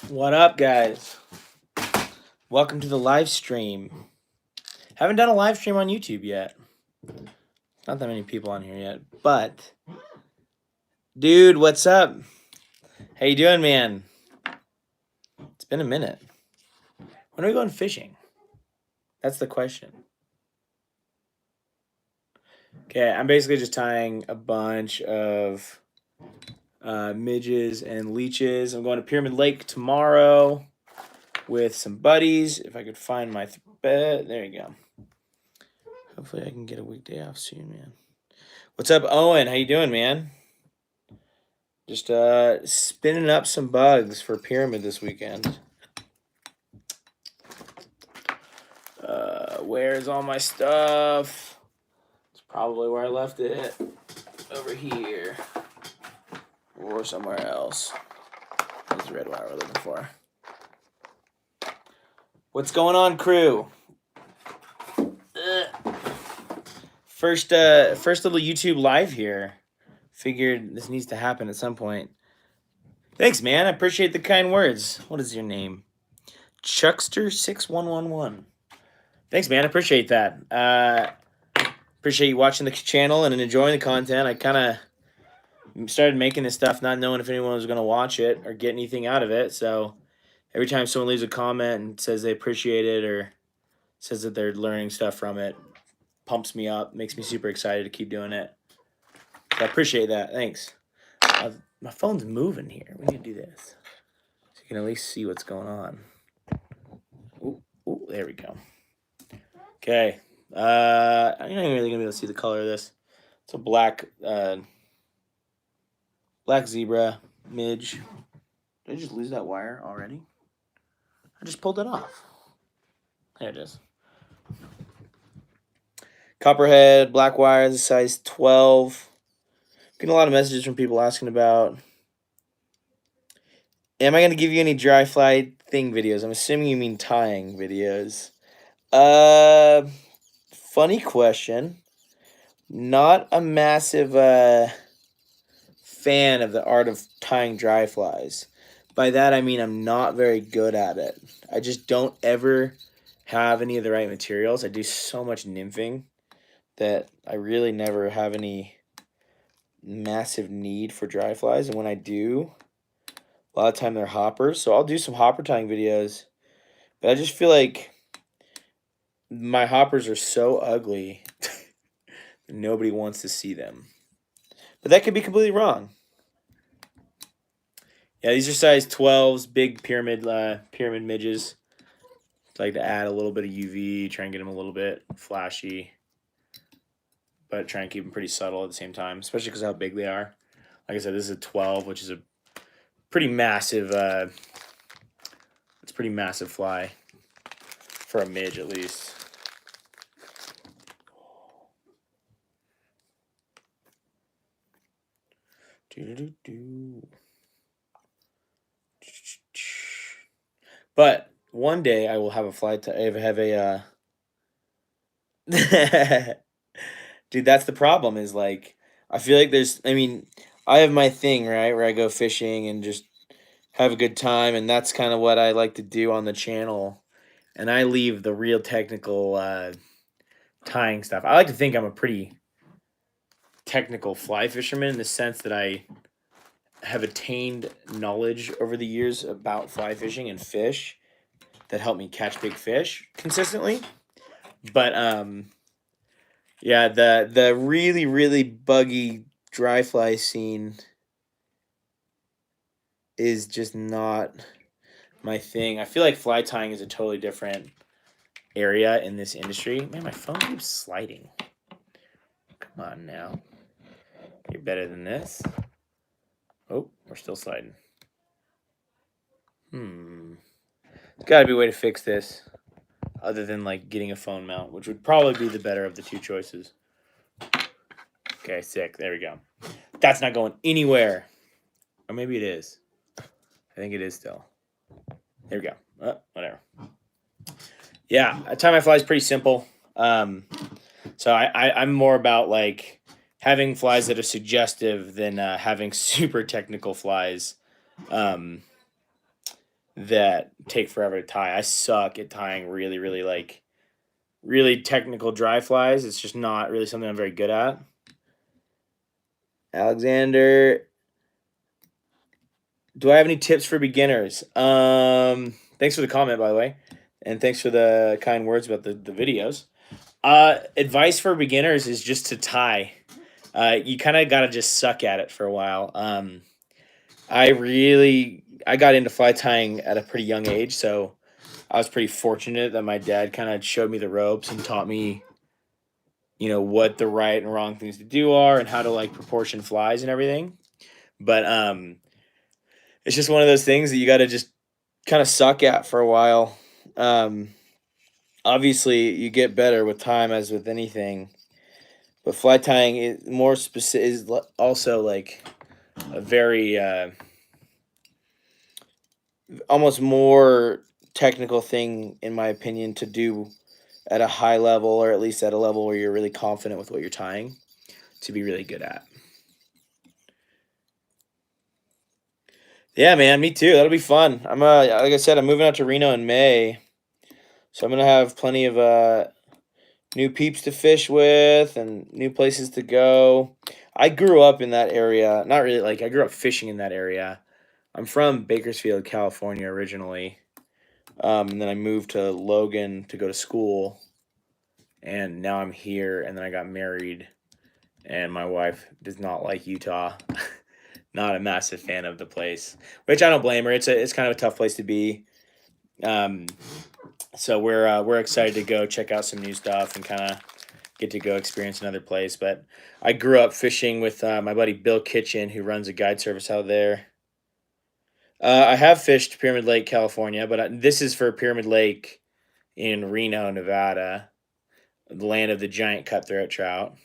What up, guys? Welcome to the live stream. Haven't done a live stream on YouTube yet. Not that many people on here yet, but dude, what's up? How you doing, man? It's been a minute. When are we going fishing? That's the question. Okay, I'm basically just tying a bunch of midges and leeches. I'm going to Pyramid Lake tomorrow with some buddies. If I could find my bed, there you go. Hopefully, I can get a weekday off soon, man. What's up, Owen? How you doing, man? Just spinning up some bugs for Pyramid this weekend. Where's all my stuff? It's probably where I left it. Over here. Or somewhere else. That's the red wire we're looking for. What's going on, crew? First little YouTube live here. Figured this needs to happen at some point. Thanks, man. I appreciate the kind words. What is your name? Chuckster6111. Thanks, man. I appreciate that. Appreciate you watching the channel and enjoying the content. I kind of started making this stuff not knowing if anyone was going to watch it or get anything out of it. So every time someone leaves a comment and says they appreciate it or says that they're learning stuff from it, pumps me up, makes me super excited to keep doing it. So I appreciate that. Thanks. My phone's moving here. We need to do this so you can at least see what's going on. Ooh, there we go. Okay. I'm not even really gonna be able to see the color of this. It's a black zebra midge. Did I just lose that wire already? I just pulled it off. There it is. Copperhead, black wire, the size 12. Getting a lot of messages from people asking about, am I going to give you any dry fly thing videos? I'm assuming you mean tying videos. Funny question. Not a massive fan of the art of tying dry flies. By that, I mean I'm not very good at it. I just don't ever have any of the right materials. I do so much nymphing that I really never have any massive need for dry flies. And when I do, a lot of time they're hoppers. So I'll do some hopper tying videos. But I just feel like my hoppers are so ugly that nobody wants to see them. But that could be completely wrong. Yeah, these are size 12s, big pyramid midges. I like to add a little bit of UV, try and get them a little bit flashy, but try and keep them pretty subtle at the same time, especially because of how big they are. Like I said, this is a 12, which is a pretty massive. It's a pretty massive fly for a midge, at least. But one day I will have a fly. Dude, that's the problem. Is like I feel like there's. I mean, I have my thing right where I go fishing and just have a good time, and that's kind of what I like to do on the channel. And I leave the real technical tying stuff. I like to think I'm a pretty technical fly fisherman in the sense that I have attained knowledge over the years about fly fishing and fish that help me catch big fish consistently. But yeah, the really, really buggy dry fly scene is just not my thing. I feel like fly tying is a totally different area in this industry. Man, my phone keeps sliding. Come on now. You're better than this. Oh, we're still sliding. There's got to be a way to fix this other than like getting a phone mount, which would probably be the better of the two choices. Okay, sick. There we go. That's not going anywhere. Or maybe it is. I think it is still. There we go. Whatever. Yeah, I tie my flies pretty simple. So I'm more about like having flies that are suggestive than having super technical flies that take forever to tie. I suck at tying really, really really technical dry flies. It's just not really something I'm very good at. Alexander, do I have any tips for beginners? Thanks for the comment, by the way, and thanks for the kind words about the videos. Advice for beginners is just to tie. You kind of got to just suck at it for a while. I got into fly tying at a pretty young age, so I was pretty fortunate that my dad kind of showed me the ropes and taught me, what the right and wrong things to do are and how to like proportion flies and everything. But it's just one of those things that you got to just kind of suck at for a while. Obviously, you get better with time, as with anything. But fly tying is more specific. Is also like a very almost more technical thing, in my opinion, to do at a high level, or at least at a level where you're really confident with what you're tying, to be really good at. Yeah, man, me too. That'll be fun. I'm like I said, I'm moving out to Reno in May, so I'm gonna have plenty of new peeps to fish with and new places to go. I grew up in that area. Not really, like I grew up fishing in that area. I'm from Bakersfield, California originally. And then I moved to Logan to go to school. And now I'm here, and then I got married, and my wife does not like Utah. Not a massive fan of the place, which I don't blame her. It's kind of a tough place to be. So we're excited to go check out some new stuff and kind of get to go experience another place. But I grew up fishing with my buddy Bill Kitchen, who runs a guide service out there. I have fished Pyramid Lake, California, but this is for Pyramid Lake in Reno, Nevada, the land of the giant cutthroat trout.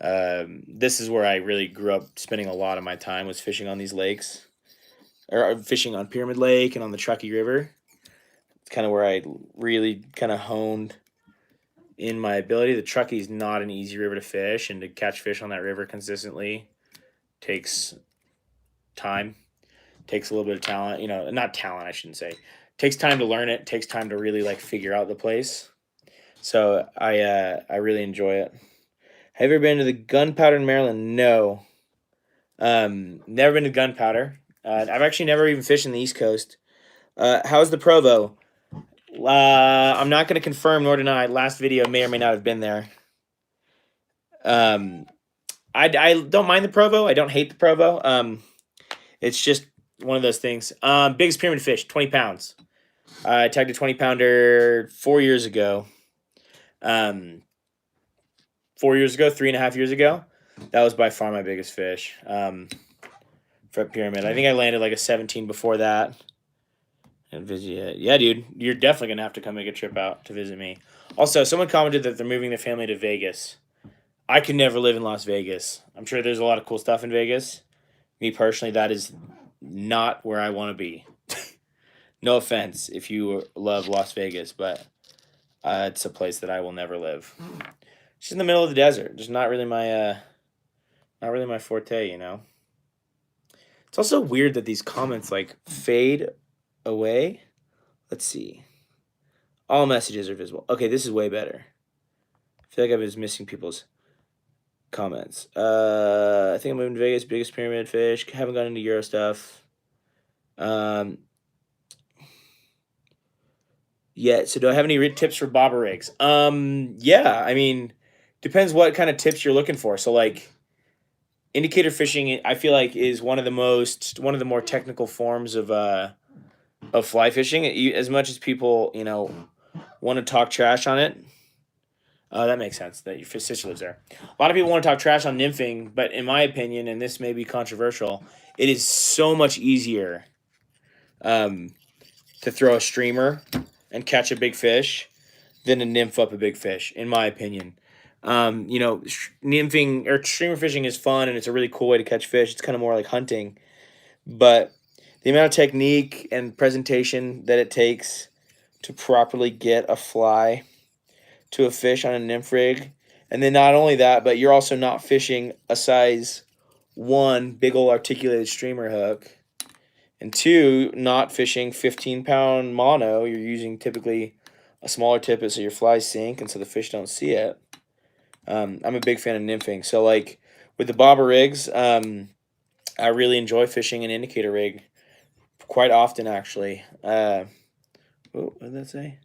This is where I really grew up spending a lot of my time, was fishing on these lakes, or fishing on Pyramid Lake and on the Truckee River. It's kind of where I really kind of honed in my ability. The Truckee is not an easy river to fish, and to catch fish on that river consistently takes time, takes a little bit of talent. Not talent, I shouldn't say. Takes time to learn it. Takes time to really like figure out the place. So I really enjoy it. Have you ever been to the Gunpowder in Maryland? No. Never been to Gunpowder. I've actually never even fished in the East Coast. How's the Provo? I'm not going to confirm nor deny. Last video may or may not have been there. I don't mind the Provo. I don't hate the Provo. It's just one of those things. Biggest pyramid fish, 20 pounds. I tagged a 20-pounder 4 years ago. 4 years ago, 3.5 years ago. That was by far my biggest fish for pyramid. I think I landed like a 17 before that. And visit, yeah, dude, you're definitely gonna have to come make a trip out to visit me. Also, someone commented that they're moving their family to Vegas. I could never live in Las Vegas. I'm sure there's a lot of cool stuff in Vegas. Me personally, that is not where I want to be. No offense if you love Las Vegas, but it's a place that I will never live. Just in the middle of the desert. Just not really my forte, It's also weird that these comments like fade away. Let's see. All messages are visible. Okay, this is way better. I feel like I was missing people's comments. I think I'm moving to Vegas. Biggest pyramid fish. Haven't gotten into Euro stuff. Yeah. So do I have any tips for bobber rigs? Yeah. I mean, depends what kind of tips you're looking for. So like, indicator fishing, I feel like, is one of the more technical forms of fly fishing. As much as people want to talk trash on it. That makes sense that your sister lives there. A lot of people want to talk trash on nymphing, but in my opinion, and this may be controversial, it is so much easier to throw a streamer and catch a big fish than to nymph up a big fish, in my opinion. Nymphing or streamer fishing is fun, and it's a really cool way to catch fish. It's kind of more like hunting, but the amount of technique and presentation that it takes to properly get a fly to a fish on a nymph rig, and then not only that, but you're also not fishing a size 1 big old articulated streamer hook. And two, not fishing 15-pound mono. You're using typically a smaller tippet so your flies sink and so the fish don't see it. I'm a big fan of nymphing. So like with the bobber rigs, I really enjoy fishing an indicator rig quite often actually. What did that say?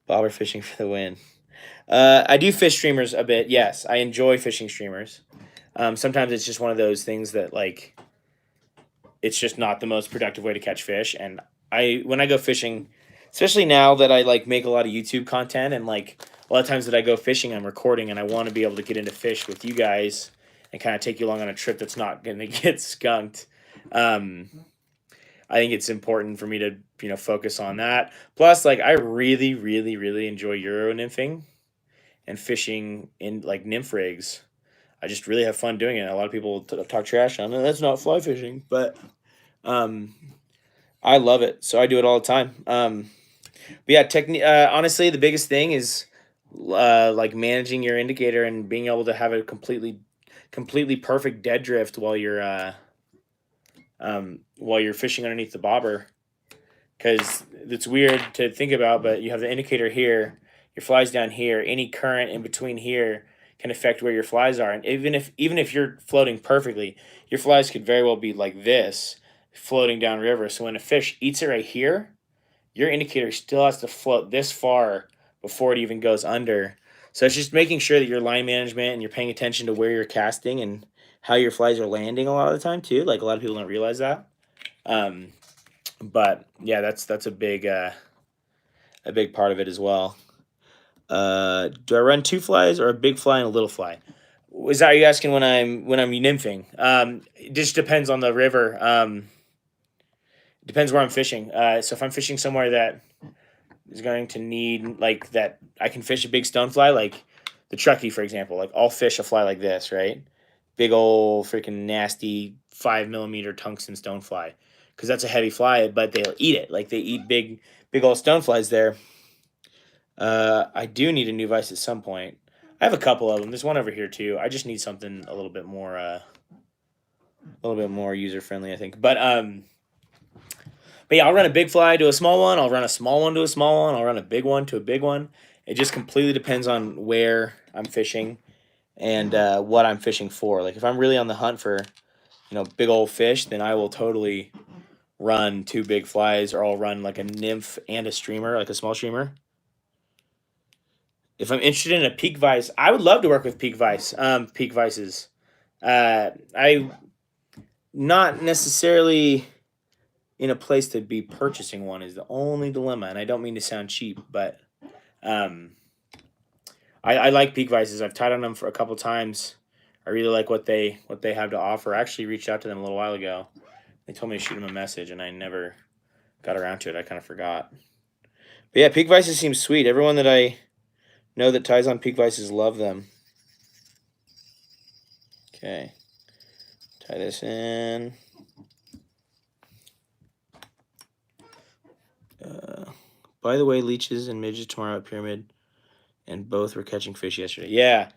Bobber fishing for the win. I do fish streamers a bit. Yes, I enjoy fishing streamers. Sometimes it's just one of those things that like it's just not the most productive way to catch fish. And when I go fishing, especially now that I like make a lot of YouTube content and like a lot of times that I go fishing, I'm recording and I want to be able to get into fish with you guys and kind of take you along on a trip that's not going to get skunked. I think it's important for me to focus on that. Plus, like I really, really, really enjoy Euro nymphing and fishing in like nymph rigs. I just really have fun doing it. A lot of people talk trash on it. That's not fly fishing, but um, I love it. So I do it all the time. But yeah, honestly, the biggest thing is like managing your indicator and being able to have a completely perfect dead drift while you're fishing underneath the bobber. Because it's weird to think about, but you have the indicator here, your flies down here. Any current in between here can affect where your flies are, and even if you're floating perfectly, your flies could very well be like this, floating downriver. So when a fish eats it right here, your indicator still has to float this far before it even goes under. So it's just making sure that your line management and you're paying attention to where you're casting and how your flies are landing a lot of the time too. Like a lot of people don't realize that. But yeah, that's a big part of it as well. Do I run two flies or a big fly and a little fly? Is that you asking when I'm nymphing? It just depends on the river. Depends where I'm fishing. So if I'm fishing somewhere that is going to need like that, I can fish a big stonefly, like the Truckee, for example. Like I'll fish a fly like this, right? Big old freaking nasty 5 millimeter tungsten stonefly, because that's a heavy fly, but they'll eat it. Like they eat big old stoneflies there. I do need a new vise at some point. I have a couple of them. There's one over here too. I just need something a little bit more user friendly, I think. But yeah, I'll run a big fly to a small one. I'll run a small one to a small one. I'll run a big one to a big one. It just completely depends on where I'm fishing and what I'm fishing for. Like if I'm really on the hunt for, big old fish, then I will totally run two big flies, or I'll run like a nymph and a streamer, like a small streamer. If I'm interested in a peak vise, I would love to work with peak vices. I not necessarily in a place to be purchasing one is the only dilemma, and I don't mean to sound cheap, but I like peak vices. I've tied on them for a couple times. I really like what they have to offer. I actually reached out to them a little while ago. They told me to shoot them a message, and I never got around to it. I kind of forgot. But yeah, peak vices seem sweet. Everyone that I know that ties on peak vices love them. Okay, tie this in. By the way, leeches and midges tomorrow at Pyramid, and both were catching fish yesterday. Yeah,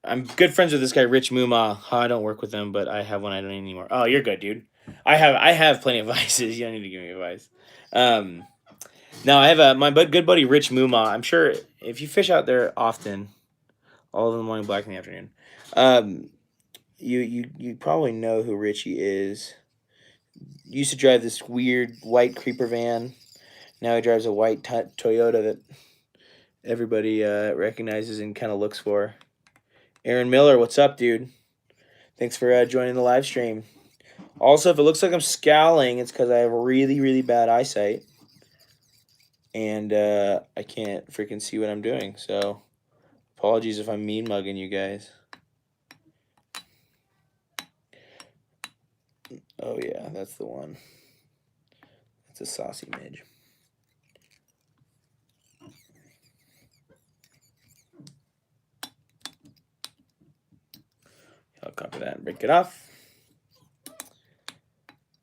I'm good friends with this guy Rich Muma. I don't work with him, but I have one I don't need anymore. Oh, you're good, dude. I have plenty of vices. You don't need to give me advice. No, I have my good buddy Rich Muma. I'm sure if you fish out there often, all in the morning, black in the afternoon, you probably know who Richie is. Used to drive this weird white creeper van. Now he drives a white Toyota that everybody recognizes and kind of looks for. Aaron Miller, what's up, dude? Thanks for joining the live stream. Also, if it looks like I'm scowling, it's because I have really, really bad eyesight. And I can't freaking see what I'm doing. So, apologies if I'm mean mugging you guys. Oh, yeah, that's the one. That's a saucy midge. I'll copy that and break it off.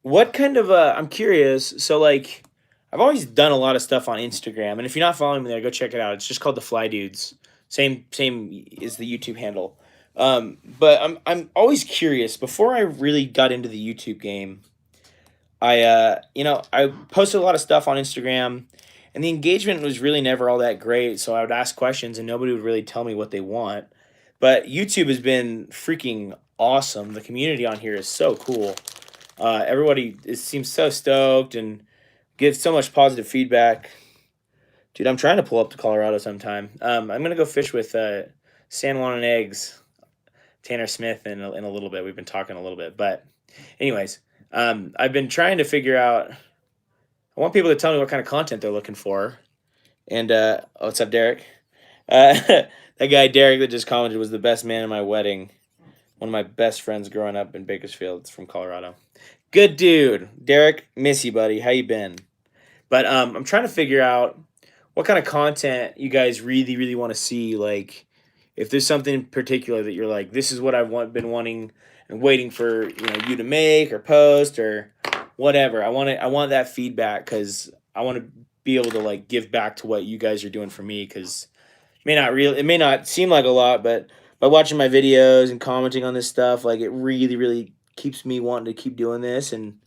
What kind of, I'm curious. So, like, I've always done a lot of stuff on Instagram. And if you're not following me there, go check it out. It's just called the Fly Dudes. Same is the YouTube handle. But I'm always curious. Before I really got into the YouTube game, I posted a lot of stuff on Instagram, and the engagement was really never all that great. So I would ask questions, and nobody would really tell me what they want. But YouTube has been freaking awesome. The community on here is so cool. Everybody seems so stoked and gives so much positive feedback. Dude, I'm trying to pull up to Colorado sometime. I'm gonna go fish with San Juan and Eggs, Tanner Smith, in a little bit. We've been talking a little bit, but anyways, I've been trying to figure out. I want people to tell me what kind of content they're looking for. And what's up, Derek? That guy Derek that just commented was the best man in my wedding. One of my best friends growing up in Bakersfield. It's from Colorado. Good dude, Derek. Miss you, buddy. How you been? But I'm trying to figure out what kind of content you guys really, really want to see. Like, if there's something in particular that you're like, this is what been wanting and waiting for you to make or post or whatever. I want that feedback because I want to be able to like give back to what you guys are doing for me because it may not seem like a lot, but by watching my videos and commenting on this stuff, like it really, really keeps me wanting to keep doing this and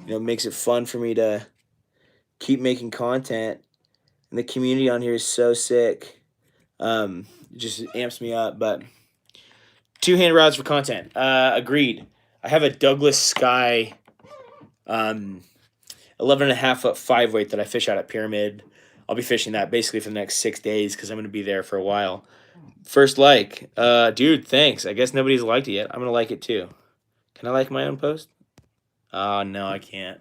makes it fun for me to keep making content. And the community on here is so sick. It just amps me up. But two-hand rods for content. Agreed. I have a Douglas Sky 11.5 foot 5-weight that I fish out at Pyramid. I'll be fishing that basically for the next 6 days because I'm going to be there for a while. First like. Dude, thanks. I guess nobody's liked it yet. I'm going to like it too. Can I like my own post? Oh, no, I can't.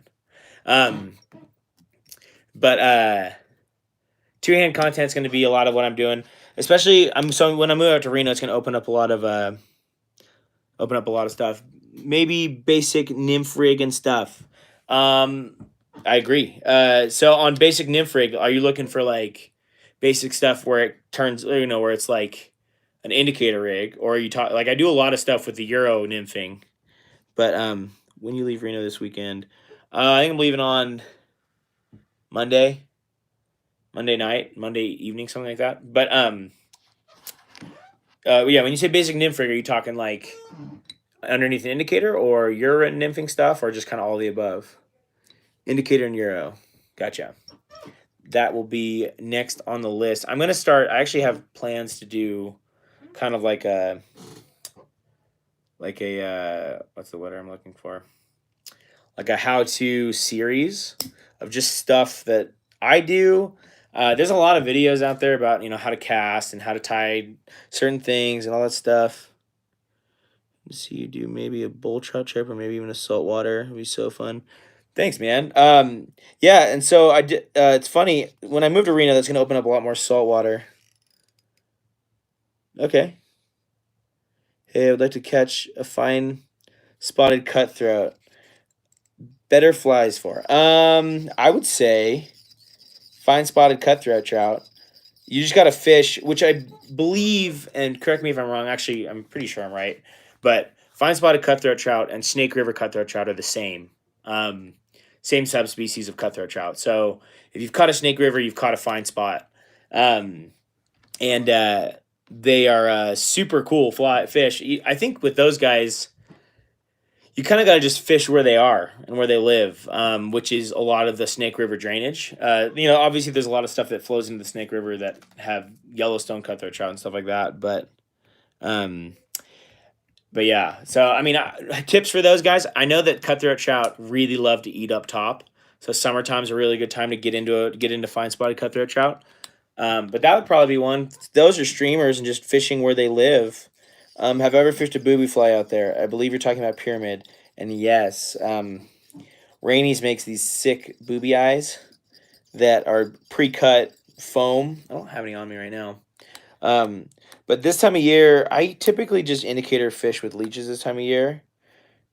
But two-hand content is going to be a lot of what I'm doing. Especially, when I move out to Reno, it's going to open up a lot of stuff. Maybe basic nymph rig and stuff. I agree. So on basic nymph rig, are you looking for like basic stuff where it turns, where it's like an indicator rig, or are you like I do a lot of stuff with the Euro nymphing, but when you leave Reno this weekend, I think I'm leaving on Monday night, Monday evening, something like that. But yeah, when you say basic nymph rig, are you talking like underneath an indicator or Euro nymphing stuff, or just kind of all the above? Indicator and Euro. Gotcha. That will be next on the list. I'm going to start. I actually have plans to do kind of like a what's the word I'm looking for? Like a how-to series of just stuff that I do. There's a lot of videos out there about, how to cast and how to tie certain things and all that stuff. Let's see you do maybe a bull trout trip or maybe even a saltwater. It'd be so fun. Thanks, man. Yeah, and so I did. It's funny when I moved to Reno, that's gonna open up a lot more saltwater. Okay. Hey, I would like to catch a fine spotted cutthroat. Better flies for. I would say fine spotted cutthroat trout. You just gotta fish, which I believe, and correct me if I'm wrong. Actually, I'm pretty sure I'm right. But fine spotted cutthroat trout and Snake River cutthroat trout are the same. Same subspecies of cutthroat trout. So if you've caught a Snake River, you've caught a fine spot. And they are super cool fish. I think with those guys, you kind of got to just fish where they are and where they live, which is a lot of the Snake River drainage. Obviously there's a lot of stuff that flows into the Snake River that have Yellowstone cutthroat trout and stuff like that. But yeah, so tips for those guys. I know that cutthroat trout really love to eat up top, so summertime's a really good time to get into fine spotted cutthroat trout. But that would probably be one. Those are streamers and just fishing where they live. Have I ever fished a booby fly out there? I believe you're talking about Pyramid, and yes, Rainey's makes these sick booby eyes that are pre-cut foam. I don't have any on me right now. But this time of year, I typically just indicator fish with leeches this time of year.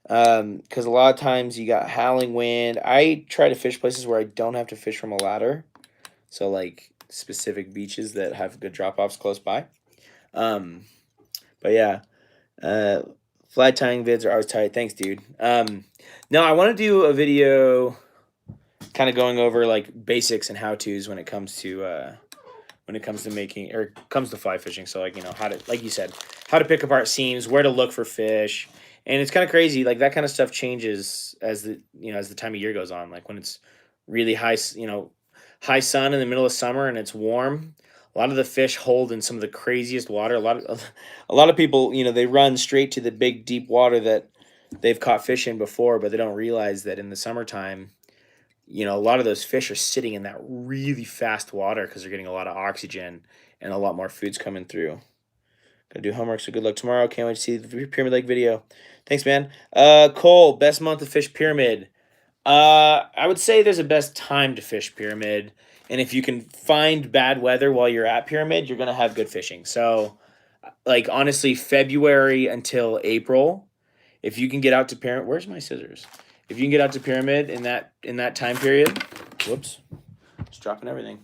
Because a lot of times you got howling wind. I try to fish places where I don't have to fish from a ladder. So like specific beaches that have good drop-offs close by. But yeah, fly tying vids are always tight. Thanks, dude. No, I want to do a video kind of going over like basics and how-tos when it comes to making or comes to fly fishing. So like, how to, like you said, how to pick apart seams, where to look for fish, and it's kind of crazy. Like that kind of stuff changes as the time of year goes on. Like when it's really high sun in the middle of summer and it's warm. A lot of the fish hold in some of the craziest water. A lot of people, they run straight to the big deep water that they've caught fish in before, but they don't realize that in the summertime, a lot of those fish are sitting in that really fast water because they're getting a lot of oxygen and a lot more food's coming through. Gotta do homework, so good luck tomorrow. Can't wait to see the Pyramid Lake video. Thanks, man. Cole, best month to fish Pyramid. I would say there's a best time to fish Pyramid, and if you can find bad weather while you're at Pyramid, you're gonna have good fishing. So, like honestly, February until April, if you can get out to Pyramid, where's my scissors? If you can get out to Pyramid in that time period, whoops, just dropping everything.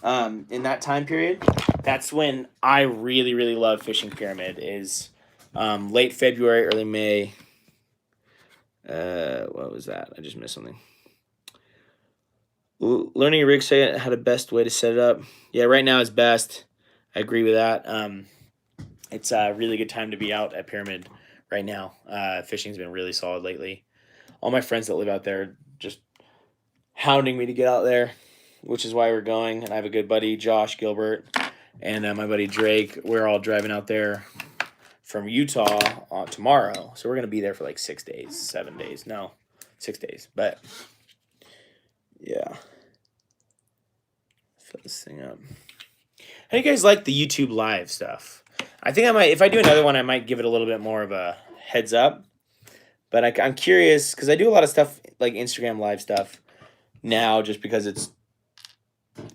In that time period, that's when I really really love fishing Pyramid. Is late February, early May. What was that? I just missed something. Learning a rig set, how the best way to set it up. Yeah, right now is best. I agree with that. It's a really good time to be out at Pyramid right now. Fishing's been really solid lately. All my friends that live out there are just hounding me to get out there, which is why we're going. And I have a good buddy, Josh Gilbert, and my buddy Drake. We're all driving out there from Utah tomorrow. So we're going to be there for like 6 days, 7 days. No, 6 days. But, yeah. Fill this thing up. How do you guys like the YouTube live stuff? I think I might, if I do another one, I might give it a little bit more of a heads up. But I'm curious, because I do a lot of stuff, like Instagram live stuff now, just because it's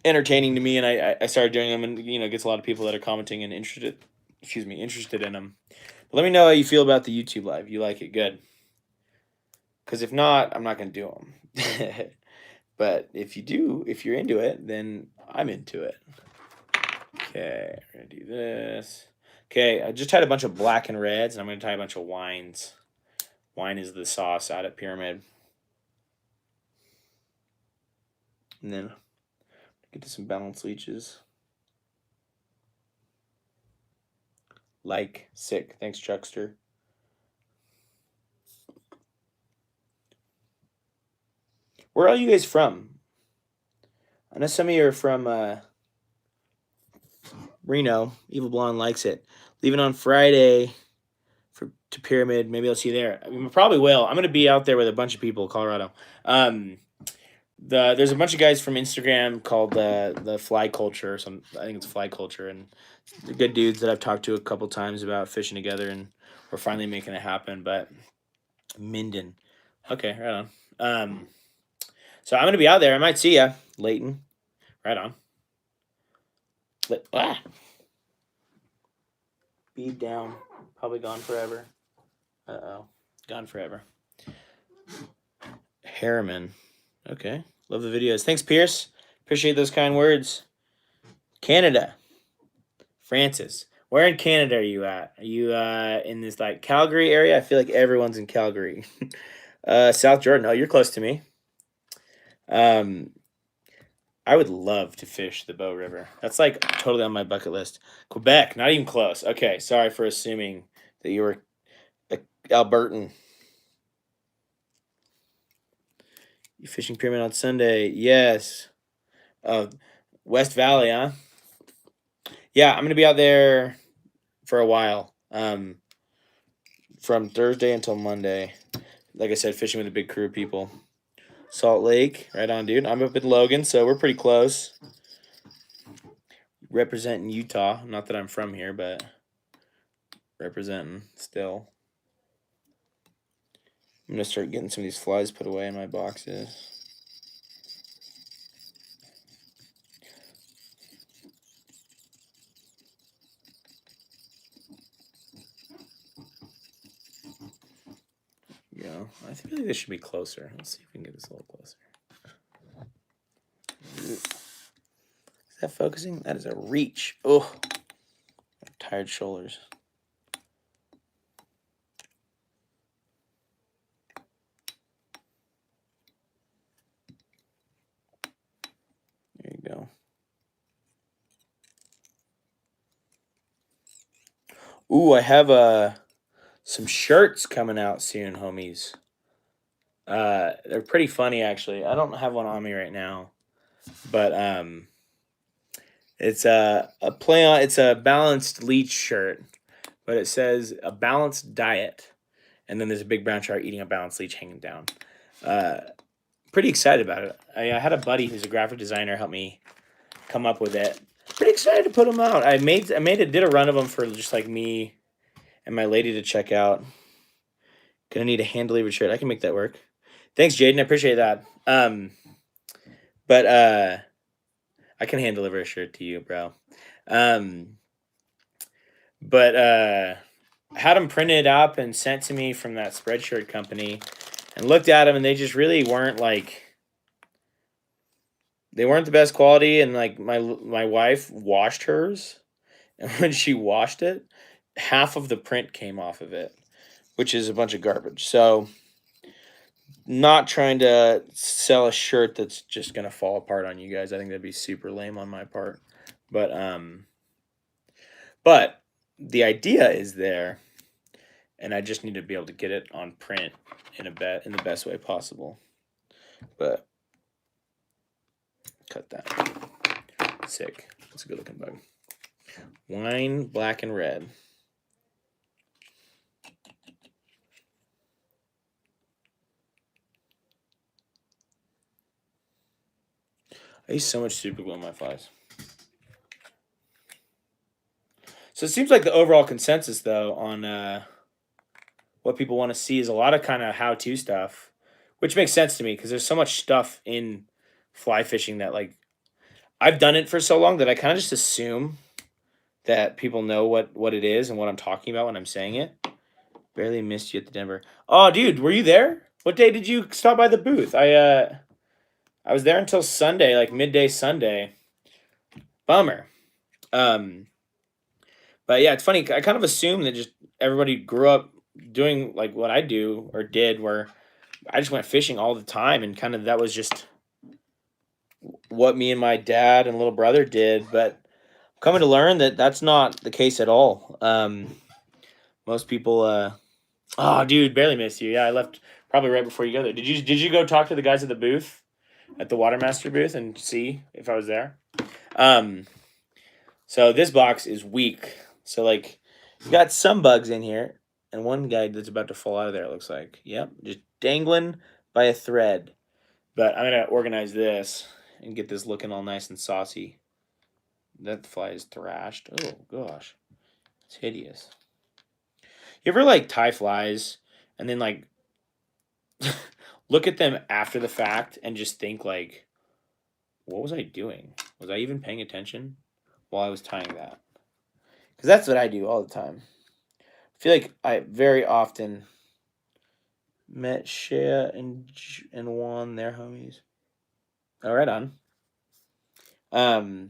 entertaining to me, and I started doing them, and it gets a lot of people that are commenting and interested in them. But let me know how you feel about the YouTube live. You like it? Good. Because if not, I'm not going to do them. But if you do, if you're into it, then I'm into it. Okay, we're going to do this. Okay, I just tied a bunch of black and reds, and I'm going to tie a bunch of wines. Wine is the sauce out at Pyramid. And then get to some balance leeches. Sick. Thanks, Chuckster. Where are you guys from? I know some of you are from Reno. Evil Blonde likes it. Leaving on Friday to Pyramid. Maybe I'll see you there. I probably will. I'm going to be out there with a bunch of people in Colorado. There's a bunch of guys from Instagram called the Fly Culture. I think it's Fly Culture, and they're good dudes that I've talked to a couple times about fishing together, and we're finally making it happen. But Minden, okay, right on. So I'm gonna be out there. I might see ya, Leighton. Right on. Bead down. Probably gone forever. Gone forever. Harriman. Okay. Love the videos. Thanks, Pierce. Appreciate those kind words. Canada. Francis. Where in Canada are you at? Are you in this like Calgary area? I feel like everyone's in Calgary. South Jordan. Oh, you're close to me. I would love to fish the Bow River. That's like totally on my bucket list. Quebec, not even close. Okay, sorry for assuming that you were Albertan. You fishing Pyramid on Sunday? Yes. West Valley, huh? Yeah, I'm gonna be out there for a while. From Thursday until Monday. Like I said, fishing with a big crew of people. Salt Lake, right on, dude. I'm up in Logan, so we're pretty close. Representing Utah. Not that I'm from here, but representing still. I'm going to start getting some of these flies put away in my boxes. Yeah, I feel like this should be closer. Let's see if we can get this a little closer. Is that focusing? That is a reach. Oh, tired shoulders. There you go. Ooh, I have some shirts coming out soon, homies. They're pretty funny actually. I don't have one on me right now, but it's a play on. It's a balanced leech shirt, but it says a balanced diet, and then there's a big brown shark eating a balanced leech hanging down. Uh, Pretty excited about it. I had a buddy who's a graphic designer help me come up with it. Pretty excited to put them out. Did a run of them for just like me and my lady to check out. Gonna need a hand delivered shirt. I can make that work. Thanks, Jaden. I appreciate that. But I can hand deliver a shirt to you, bro. Um, but had them printed up and sent to me from that Spreadshirt company, and looked at them, and they just really weren't like. They weren't the best quality, and like my wife washed hers, and when she washed it, half of the print came off of it, which is a bunch of garbage. So, not trying to sell a shirt that's just gonna fall apart on you guys. I think that'd be super lame on my part. But the idea is there, and I just need to be able to get it on print in the best way possible. But cut that. Sick. That's a good looking bug. Wine, black and red. I use so much super glue on my flies. So it seems like the overall consensus, though, on what people want to see is a lot of kind of how-to stuff, which makes sense to me because there's so much stuff in fly fishing that, like, I've done it for so long that I kind of just assume that people know what it is and what I'm talking about when I'm saying it. Barely missed you at the Denver. Oh, dude, were you there? What day did you stop by the booth? I was there until Sunday, like midday Sunday. Bummer. But yeah, it's funny. I kind of assumed that just everybody grew up doing like what I do or did, where I just went fishing all the time, and kind of that was just what me and my dad and little brother did. But I'm coming to learn that that's not the case at all. Most people. Oh, dude, barely missed you. Yeah, I left probably right before you go there. Did you go talk to the guys at the booth, at the Watermaster booth, and see if I was there? So this box is weak. So like, you got some bugs in here, and one guy that's about to fall out of there. It looks like. Yep, just dangling by a thread. But I'm gonna organize this and get this looking all nice and saucy. That fly is thrashed. Oh gosh, it's hideous. You ever like tie flies and then like look at them after the fact and just think like, what was I doing? Was I even paying attention while I was tying that? Because that's what I do all the time. I feel like I very often met Shea and Juan, their homies. Oh, right on. I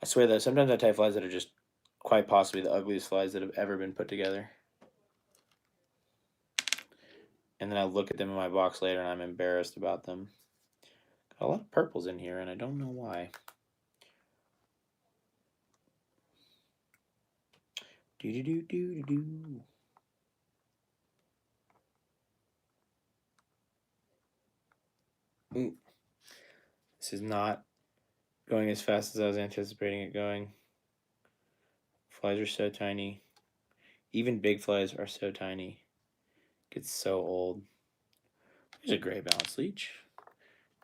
swear though, sometimes I tie flies that are just quite possibly the ugliest flies that have ever been put together. And then I look at them in my box later and I'm embarrassed about them. Got a lot of purples in here and I don't know why. Do. This is not going as fast as I was anticipating it going. Flies are so tiny. Even big flies are so tiny. Gets so old. There's a gray balance leech,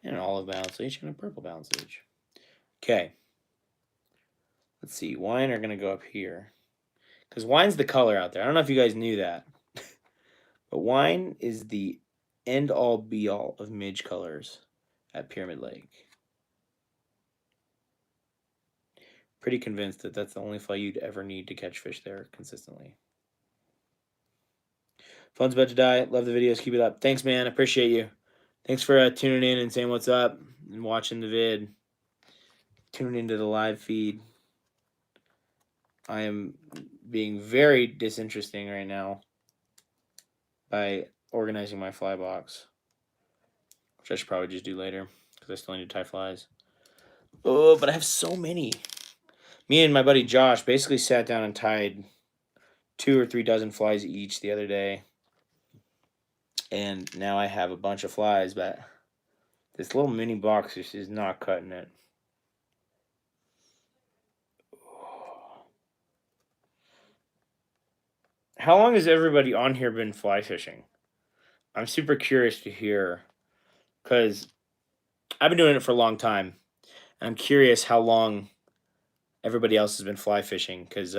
and an olive balance leech, and a purple balance leech. Okay. Let's see. Wine are going to go up here. Because wine's the color out there. I don't know if you guys knew that. But wine is the end-all, be-all of midge colors at Pyramid Lake. Pretty convinced that that's the only fly you'd ever need to catch fish there consistently. Phone's about to die. Love the videos. Keep it up. Thanks, man. Appreciate you. Thanks for tuning in and saying what's up and watching the vid. Tuning into the live feed. I am being very disinteresting right now by organizing my fly box, which I should probably just do later because I still need to tie flies. Oh, but I have so many. Me and my buddy Josh basically sat down and tied 2 or 3 dozen flies each the other day. And now I have a bunch of flies, but this little mini box just is not cutting it. How long has everybody on here been fly fishing? I'm super curious to hear, because I've been doing it for a long time. And I'm curious how long everybody else has been fly fishing, because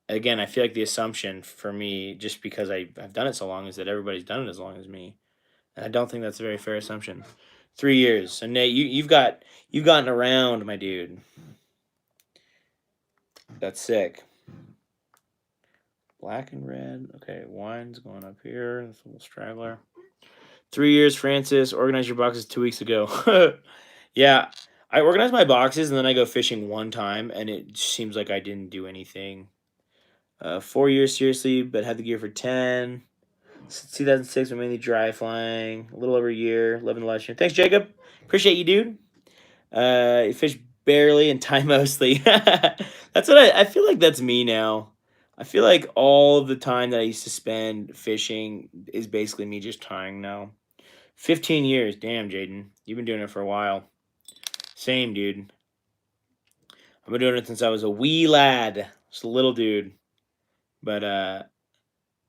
again, I feel like the assumption for me, just because I've done it so long, is that everybody's done it as long as me. And I don't think that's a very fair assumption. 3 years. So Nate, you've gotten around, my dude. That's sick. Black and red. Okay, wine's going up here. This little straggler. 3 years, Francis. Organized your boxes 2 weeks ago. Yeah, I organized my boxes and then I go fishing one time, and it seems like I didn't do anything. 4 years, seriously, but had the gear for 10. 2006, I'm mainly dry flying. A little over a year. 11 last year. Thanks, Jacob. Appreciate you, dude. You fish barely and tie mostly. That's what I feel like that's me now. I feel like all of the time that I used to spend fishing is basically me just tying now. 15 years. Damn, Jaden. You've been doing it for a while. Same, dude. I've been doing it since I was a wee lad. Just a little dude. But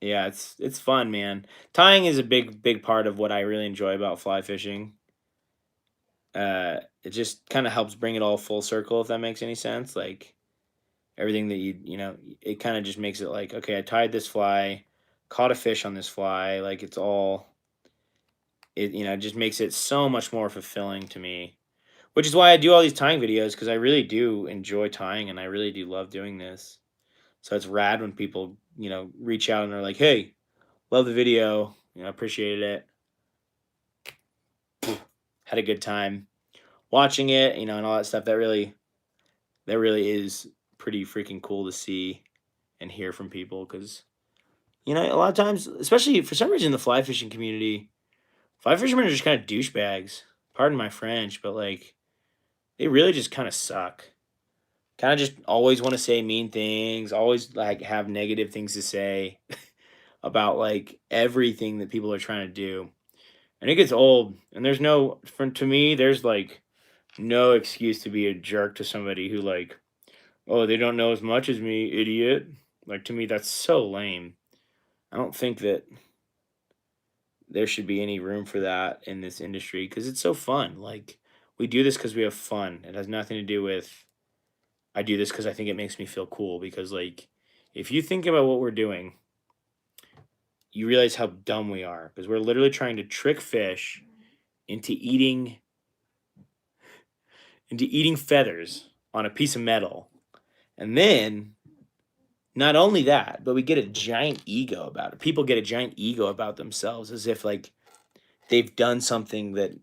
yeah, it's fun, man. Tying is a big part of what I really enjoy about fly fishing. It just kind of helps bring it all full circle, if that makes any sense. Like everything that it kind of just makes it like, okay, I tied this fly, caught a fish on this fly. Like it's all, it just makes it so much more fulfilling to me. Which is why I do all these tying videos, because I really do enjoy tying and I really do love doing this. So it's rad when people, reach out and they're like, hey, love the video, appreciated it. Had a good time watching it, and all that stuff. That really is pretty freaking cool to see and hear from people, because a lot of times, especially for some reason, the fly fishing community, fly fishermen are just kind of douchebags. Pardon my French, but like they really just kind of suck. Kind of just always want to say mean things, always like have negative things to say about like everything that people are trying to do. And it gets old, and to me, there's like no excuse to be a jerk to somebody who like, oh, they don't know as much as me, idiot. Like, to me, that's so lame. I don't think that there should be any room for that in this industry, because it's so fun. Like, we do this because we have fun. It has nothing to do with, I do this because I think it makes me feel cool. Because, like, if you think about what we're doing, you realize how dumb we are, because we're literally trying to trick fish into eating feathers on a piece of metal. And then not only that, but we get a giant ego about it. People get a giant ego about themselves, as if like they've done something that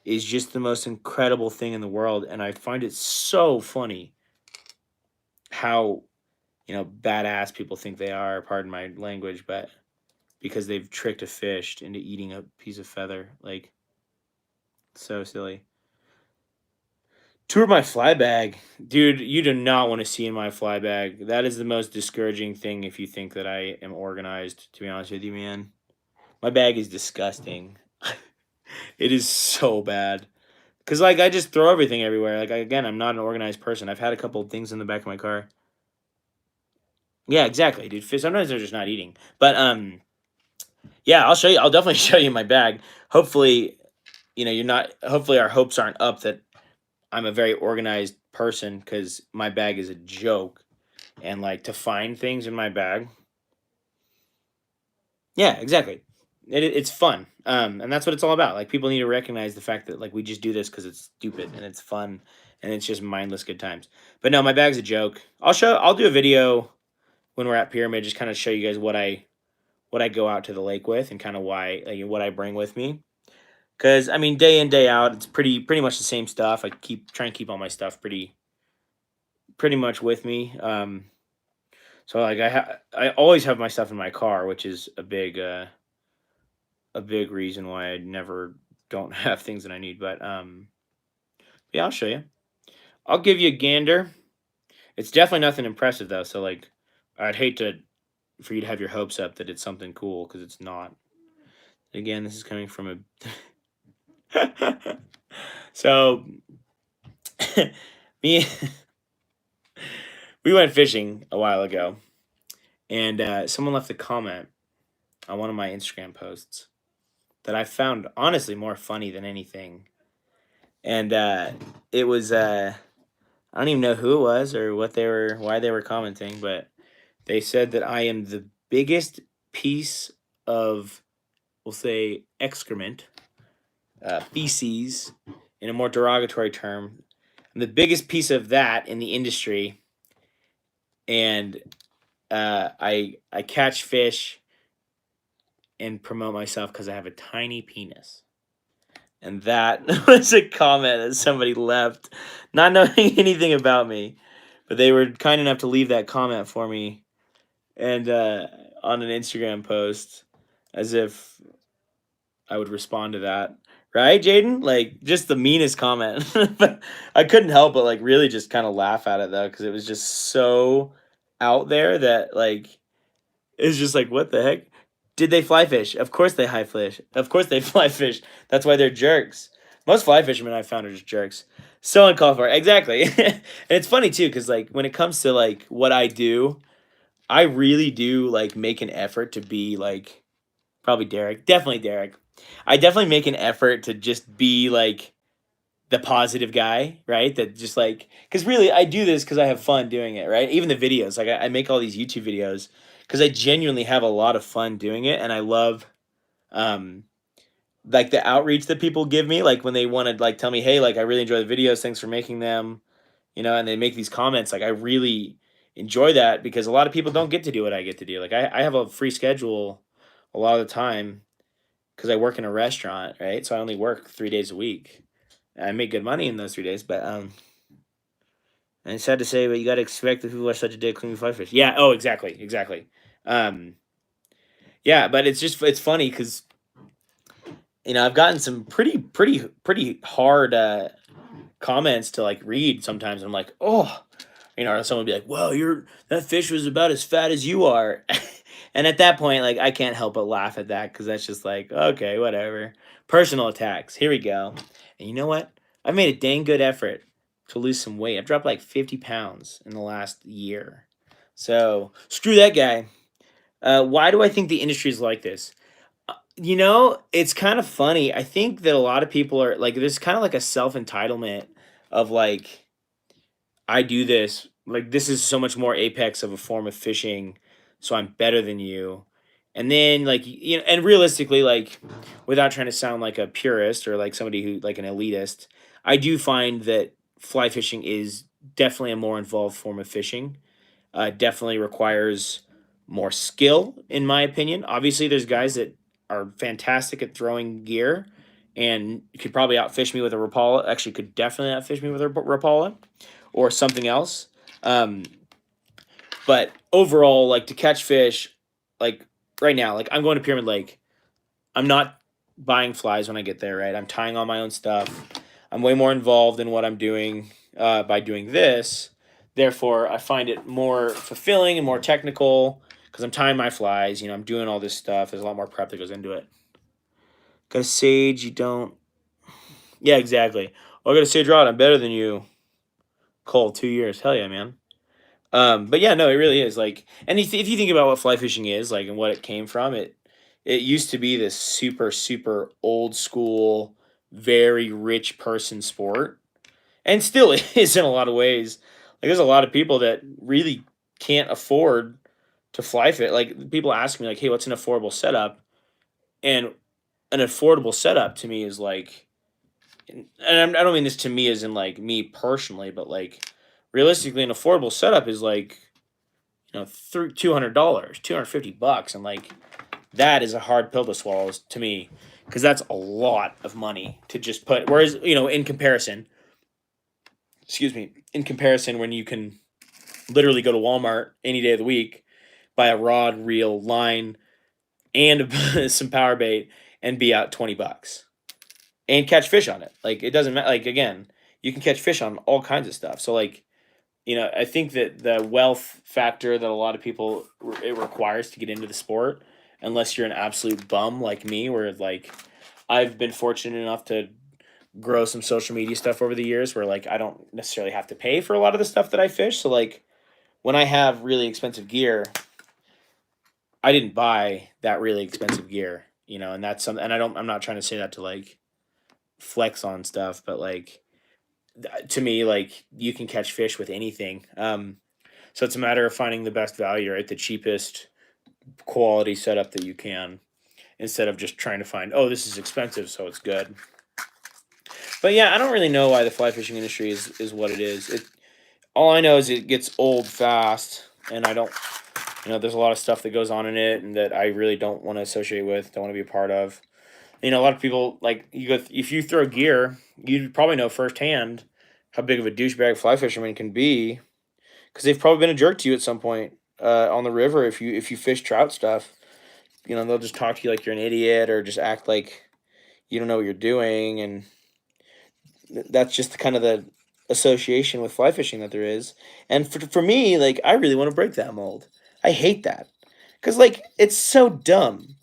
is just the most incredible thing in the world. And I find it so funny how, badass people think they are, pardon my language, but because they've tricked a fish into eating a piece of feather. Like, so silly. Tour my fly bag. Dude, you do not want to see in my fly bag. That is the most discouraging thing if you think that I am organized, to be honest with you, man. My bag is disgusting. It is so bad. Because, like, I just throw everything everywhere. Like, again, I'm not an organized person. I've had a couple of things in the back of my car. Yeah, exactly, dude. Sometimes they're just not eating. But, yeah, I'll show you. I'll definitely show you my bag. Hopefully, hopefully our hopes aren't up that I'm a very organized person, because my bag is a joke. And, like, to find things in my bag. Yeah, exactly. It's fun. And that's what it's all about. Like, people need to recognize the fact that, like, we just do this because it's stupid and it's fun and it's just mindless good times. But no, my bag's a joke. I'll do a video when we're at Pyramid, just kind of show you guys what I go out to the lake with, and kind of why, like, what I bring with me. Because, I mean, day in, day out, it's pretty much the same stuff. I try and keep all my stuff pretty much with me. So, like, I always have my stuff in my car, which is a big reason why I never don't have things that I need. But yeah, I'll show you. I'll give you a gander. It's definitely nothing impressive though. So, like, I'd hate to for you to have your hopes up that it's something cool because it's not. Again, this is coming from a so me we went fishing a while ago, and someone left a comment on one of my Instagram posts that I found honestly more funny than anything. And it was I don't even know who it was or what they were, why they were commenting, but they said that I am the biggest piece of, we'll say, excrement, feces, in a more derogatory term. I'm the biggest piece of that in the industry, and I catch fish and promote myself because I have a tiny penis. And that was a comment that somebody left, not knowing anything about me, but they were kind enough to leave that comment for me, and on an Instagram post, as if I would respond to that. Right, Jaden? Like, just the meanest comment. But I couldn't help but, like, really just kind of laugh at it, though, because it was just so out there that, like, it's just like, what the heck? Did they fly fish? Of course they high fish. Of course they fly fish. That's why they're jerks. Most fly fishermen I've found are just jerks. So uncalled for. Exactly. And it's funny too, because like when it comes to like what I do, I really do like make an effort to be like probably Derek. Definitely Derek. I definitely make an effort to just be like the positive guy, right? That just like, because really I do this because I have fun doing it, right? Even the videos, like I make all these YouTube videos because I genuinely have a lot of fun doing it, and I love um like the outreach that people give me, like when they want to like tell me, hey, like I really enjoy the videos, thanks for making them, and they make these comments. Like I really enjoy that because a lot of people don't get to do what I get to do. Like I have a free schedule a lot of the time because I work in a restaurant, right? So I only work 3 days a week. I make good money in those 3 days, but and it's sad to say, but you got to expect that people are such a dick when you fly fish. Yeah. Oh, exactly, exactly. Um, yeah, but it's funny because I've gotten some pretty hard comments to like read sometimes. I'm like, oh, or someone would be like, well, that fish was about as fat as you are. And at that point, like I can't help but laugh at that because that's just like, okay, whatever. Personal attacks. Here we go. And you know what? I've made a dang good effort to lose some weight. I've dropped like 50 pounds in the last year. So screw that guy. Why do I think the industry is like this? It's kind of funny. I think that a lot of people are like, there's kind of like a self entitlement of like, I do this, like, this is so much more apex of a form of fishing, so I'm better than you. And then, like, and realistically, like, without trying to sound like a purist or like somebody who, like, an elitist, I do find that fly fishing is definitely a more involved form of fishing. Definitely requires more skill, in my opinion. Obviously, there's guys that are fantastic at throwing gear and could probably outfish me with a Rapala. Actually, could definitely outfish me with a Rapala or something else. Um, but overall, like to catch fish, like right now, like I'm going to Pyramid Lake. I'm not buying flies when I get there, right? I'm tying all my own stuff. I'm way more involved in what I'm doing by doing this. Therefore, I find it more fulfilling and more technical because I'm tying my flies. I'm doing all this stuff. There's a lot more prep that goes into it. Got a sage, you don't. Yeah, exactly. Oh, I got a sage rod. I'm better than you. Cole, 2 years. Hell yeah, man. But yeah, no, it really is like, and if you think about what fly fishing is like and what it came from, it used to be this super super old school, very rich person sport, and still is in a lot of ways. Like there's a lot of people that really can't afford to fly fish. Like people ask me like, hey, what's an affordable setup? And an affordable setup to me is like, and I don't mean this to me as in like me personally, but like realistically, an affordable setup is like $200, $250, and like that is a hard pill to swallow to me because that's a lot of money to just put. Whereas in comparison, excuse me, in comparison, when you can literally go to Walmart any day of the week, buy a rod, reel, line, and some power bait, and be out $20 and catch fish on it. Like it doesn't matter. Like again, you can catch fish on all kinds of stuff. So like I think that the wealth factor that a lot of people it requires to get into the sport, unless you're an absolute bum like me, where like I've been fortunate enough to grow some social media stuff over the years where like I don't necessarily have to pay for a lot of the stuff that I fish. So like when I have really expensive gear, I didn't buy that really expensive gear, and that's something. And I'm not trying to say that to like flex on stuff, but like to me, like you can catch fish with anything. So it's a matter of finding the best value, right? The cheapest quality setup that you can, instead of just trying to find, oh, this is expensive, so it's good. But yeah, I don't really know why the fly fishing industry is what it is. All I know is it gets old fast, and I don't. There's a lot of stuff that goes on in it, and that I really don't want to associate with, don't want to be a part of. A lot of people like if you throw gear, you probably know firsthand how big of a douchebag fly fisherman can be, because they've probably been a jerk to you at some point on the river. If you fish trout stuff, they'll just talk to you like you're an idiot, or just act like you don't know what you're doing, and that's just kind of the association with fly fishing that there is. And for me, like I really want to break that mold. I hate that because like it's so dumb.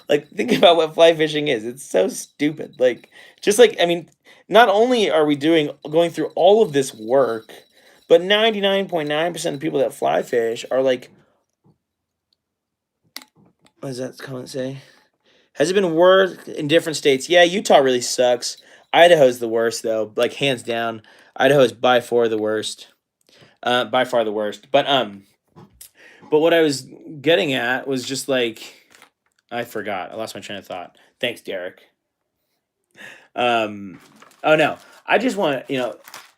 Like think about what fly fishing is. It's so stupid. Like just like I mean, not only are we going through all of this work, but 99.9% of people that fly fish are like, what does that comment say? Has it been worse in different states? Yeah, Utah really sucks. Idaho's the worst though, like hands down. Idaho is by far the worst. By far the worst. But what I was getting at was just like I forgot. I lost my train of thought. Thanks, Derek. Oh no. I just want,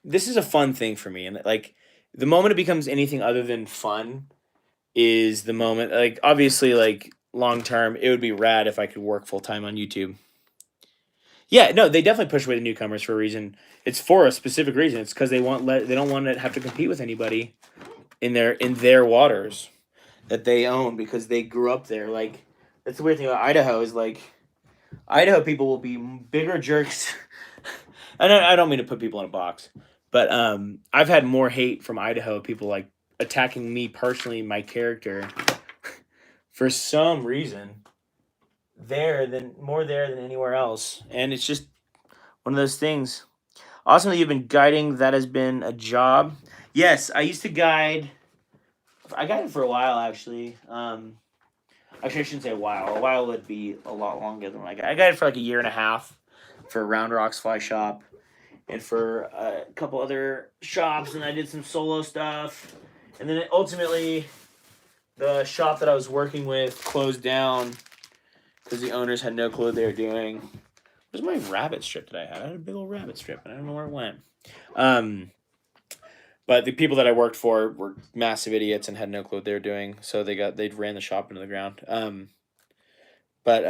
this is a fun thing for me, and like the moment it becomes anything other than fun is the moment, like obviously like long term it would be rad if I could work full time on YouTube. Yeah, no, they definitely push away the newcomers for a reason. It's for a specific reason. It's because they don't want to have to compete with anybody in their waters that they own, because they grew up there. Like that's the weird thing about Idaho is like Idaho people will be bigger jerks. I don't mean to put people in a box, but I've had more hate from Idaho people like attacking me personally, my character, for some reason there than anywhere else, and it's just one of those things. Awesome that you've been guiding. That has been a job. Yes, I used to guide. I guided for a while actually. Actually, I shouldn't say a while. A while would be a lot longer than I guided for like a year and a half for Round Rocks Fly Shop and for a couple other shops, and I did some solo stuff. And then ultimately, the shop that I was working with closed down because the owners had no clue what they were doing. Where's my rabbit strip that I had? I had a big old rabbit strip, and I don't know where it went. But the people that I worked for were massive idiots and had no clue what they were doing, so they ran the shop into the ground. But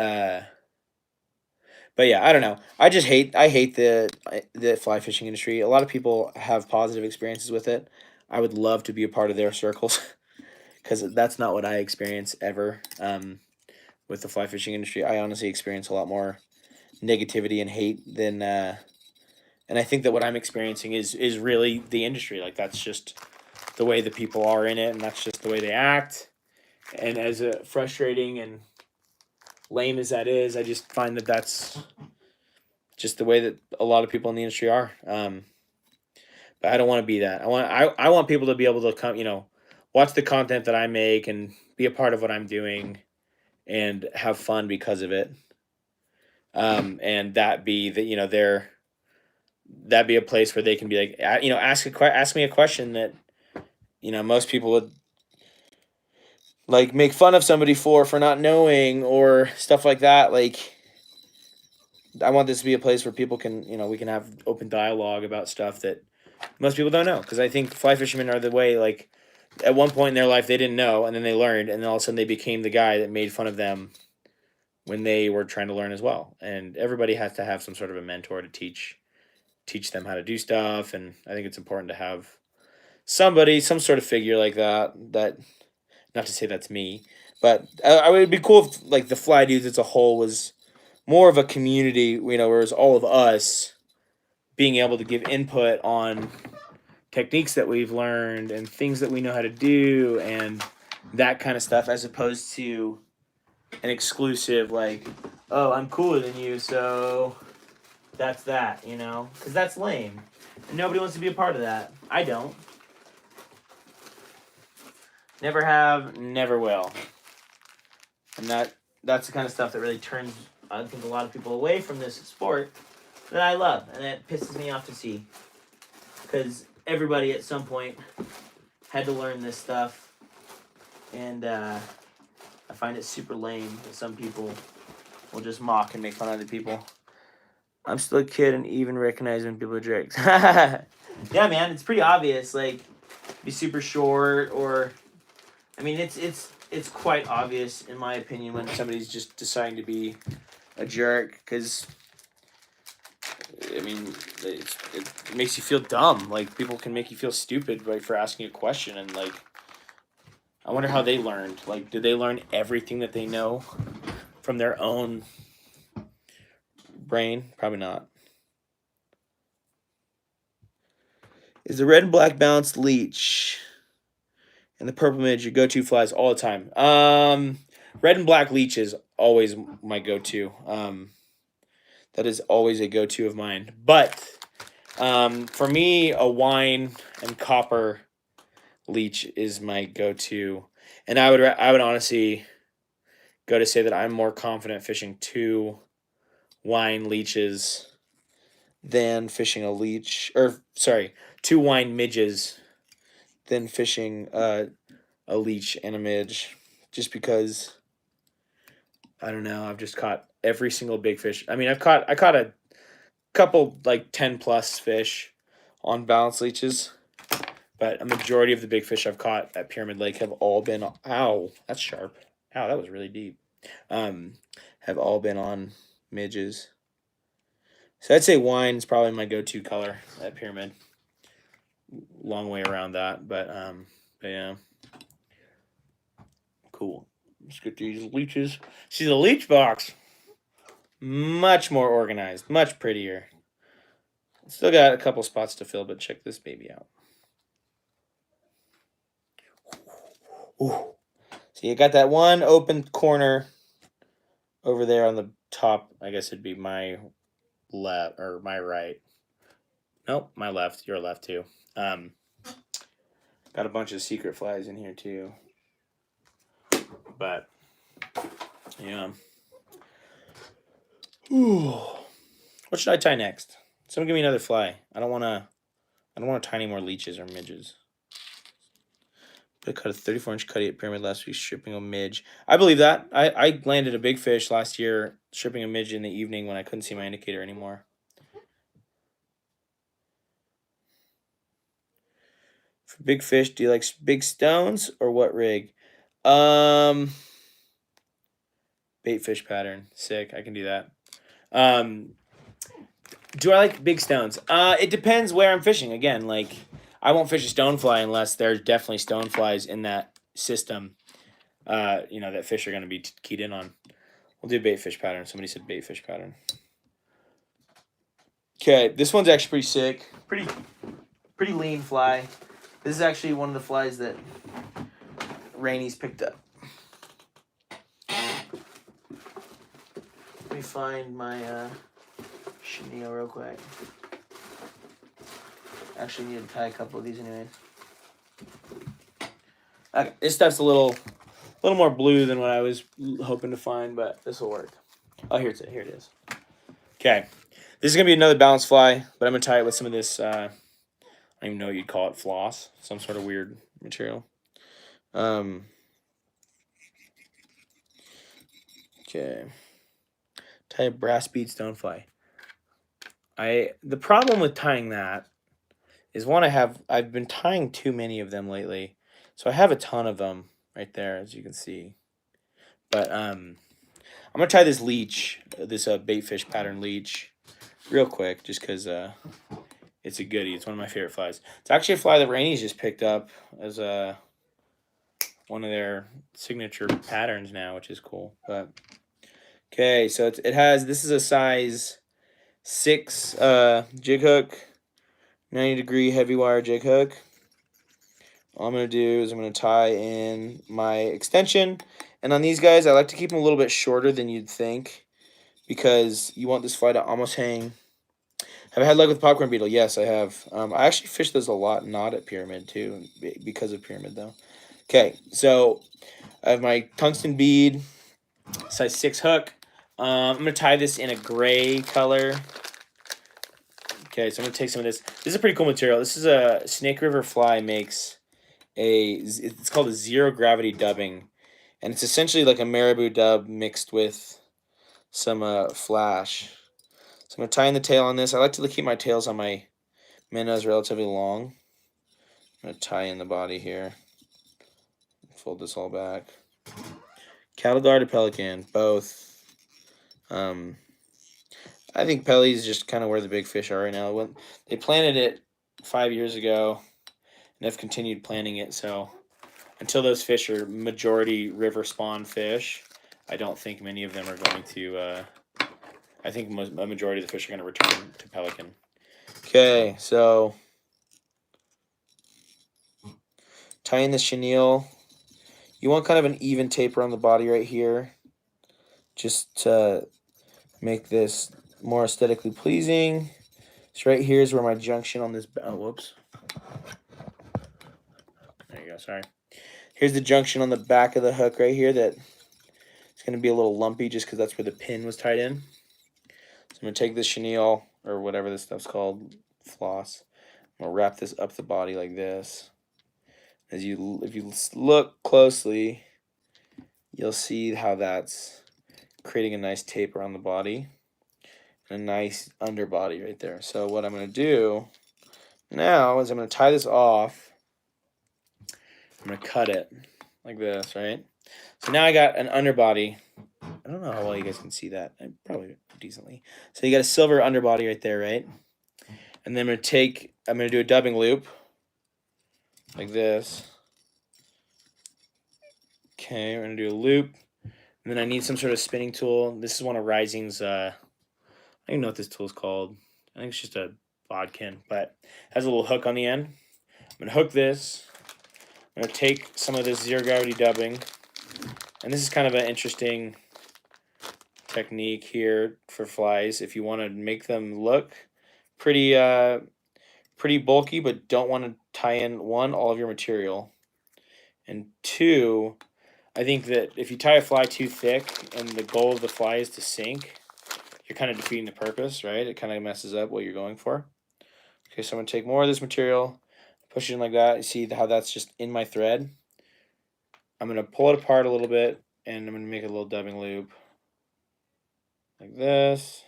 yeah, I don't know. I hate the fly fishing industry. A lot of people have positive experiences with it. I would love to be a part of their circles because that's not what I experience ever. With the fly fishing industry, I honestly experience a lot more negativity and hate than. And I think that what I'm experiencing is really the industry. Like that's just the way the people are in it, and that's just the way they act. And as frustrating and lame as that is, I just find that that's just the way that a lot of people in the industry are. But I don't want to be that. I want people to be able to come, watch the content that I make and be a part of what I'm doing and have fun because of it. And that be that that be a place where they can be like, ask me a question that most people would like make fun of somebody for not knowing or stuff like that. Like I want this to be a place where people can we can have open dialogue about stuff that most people don't know, because I think fly fishermen are the way, like at one point in their life they didn't know, and then they learned, and then all of a sudden they became the guy that made fun of them when they were trying to learn as well. And everybody has to have some sort of a mentor to teach them how to do stuff, and I think it's important to have some sort of figure like that, not to say that's me, but I would be cool if like the Fly Dudes as a whole was more of a community, whereas all of us being able to give input on techniques that we've learned and things that we know how to do and that kind of stuff, as opposed to an exclusive like, oh, I'm cooler than you, so that's that, you know? Because that's lame. And nobody wants to be a part of that. I don't. Never have, never will. And that's the kind of stuff that really turns, I think, a lot of people away from this sport that I love. And it pisses me off to see. Because everybody at some point had to learn this stuff. And I find it super lame that some people will just mock and make fun of other people. I'm still a kid and even recognize when people are jerks. Yeah, man, it's pretty obvious. Like, be super short, or I mean, it's quite obvious in my opinion when somebody's just deciding to be a jerk, because I mean, it makes you feel dumb. Like, people can make you feel stupid, right, for asking a question, and like, I wonder how they learned. Like, did they learn everything that they know from their own brain? Probably not. Is the red and black balanced leech and the purple midge your go-to flies all the time? Red and black leech is always my go-to. That is always a go-to of mine. But for me, a wine and copper leech is my go-to, and I would honestly go to say that I'm more confident fishing 2 wine leeches than fishing a leech, or sorry, 2 wine midges than fishing a leech and a midge, just because I don't know. I've just caught every single big fish. I mean, I caught a couple like 10 plus fish on balanced leeches, but a majority of the big fish I've caught at Pyramid Lake have all been, ow, that's sharp. Ow, that was really deep. Have all been on midges. So I'd say wine is probably my go-to color at Pyramid. Long way around that, but yeah. Cool. Let's get these leeches. See, the leech box, much more organized, much prettier. Still got a couple spots to fill, but check this baby out. Ooh. So you got that one open corner over there on the top. I guess it'd be my left or my right. Nope, my left. Your left too. Got a bunch of secret flies in here too. But yeah. Ooh. What should I tie next? Someone give me another fly. I don't want to tie any more leeches or midges. I caught a 34-inch cutty at Pyramid last week, stripping a midge. I believe that. I landed a big fish last year, stripping a midge in the evening when I couldn't see my indicator anymore. For big fish, do you like big stones or what rig? Bait fish pattern. Sick. I can do that. Do I like big stones? It depends where I'm fishing. Again, like, I won't fish a stonefly unless there's definitely stoneflies in that system. That fish are going to be keyed in on. We'll do bait fish pattern. Somebody said bait fish pattern. Okay, this one's actually pretty sick. Pretty lean fly. This is actually one of the flies that Rainy's picked up. Let me find my chenille real quick. Actually need to tie a couple of these anyways. Okay, this stuff's a little more blue than what I was hoping to find, but this will work. Oh, here it is. Okay, this is gonna be another balance fly, but I'm gonna tie it with some of this. I don't even know what you'd call it, floss, some sort of weird material. Okay, tie a brass bead stonefly. The problem with tying that is, one, I've been tying too many of them lately, so I have a ton of them right there, as you can see. But I'm gonna tie this leech, this bait fish pattern leech, real quick, just because it's a goodie. It's one of my favorite flies. It's actually a fly that Rainy's just picked up as one of their signature patterns now, which is cool. But okay, so this is a size 6 jig hook. 90-degree heavy wire jig hook. All I'm going to do is I'm going to tie in my extension. And on these guys, I like to keep them a little bit shorter than you'd think, because you want this fly to almost hang. Have I had luck with popcorn beetle? Yes, I have. I actually fish those a lot, not at pyramid too, because of pyramid though. Okay, so I have my tungsten bead, size 6 hook. I'm going to tie this in a gray color. Okay, so I'm going to take some of this. This is a pretty cool material. This is a Snake River Fly makes it's called a zero gravity dubbing. And it's essentially like a marabou dub mixed with some flash. So I'm going to tie in the tail on this. I like to keep my tails on my minnows relatively long. I'm going to tie in the body here. Fold this all back. Cattle guard or pelican? Both. I think Pelly is just kind of where the big fish are right now. When they planted it 5 years ago, and they've continued planting it. So until those fish are majority river spawn fish, I don't think many of them are going to. I think a majority of the fish are going to return to pelican. Okay, so tying the chenille. You want kind of an even taper on the body right here, just to make this more aesthetically pleasing. So right here is where my junction on this. Oh, whoops. There you go. Sorry. Here's the junction on the back of the hook right here that it's going to be a little lumpy just because that's where the pin was tied in. So I'm going to take this chenille, or whatever this stuff's called, floss. I'm going to wrap this up the body like this. If you look closely, you'll see how that's creating a nice taper on the body and a nice underbody right there. So what I'm going to do now is I'm going to tie this off. I'm going to cut it like this, right? So now I got an underbody. I don't know how well you guys can see that. Probably decently. So you got a silver underbody right there, right? And then I'm going to do a dubbing loop like this. Okay, we're going to do a loop. And then I need some sort of spinning tool. This is one of Rising's, I don't even know what this tool is called. I think it's just a bodkin, but it has a little hook on the end. I'm going to hook this. I'm going to take some of this zero gravity dubbing. And this is kind of an interesting technique here for flies. If you want to make them look pretty bulky, but don't want to tie in, one, all of your material. And two, I think that if you tie a fly too thick and the goal of the fly is to sink, you're kind of defeating the purpose, right? It kind of messes up what you're going for. Okay, so I'm going to take more of this material, push it in like that. You see how that's just in my thread? I'm going to pull it apart a little bit, and I'm going to make a little dubbing loop like this.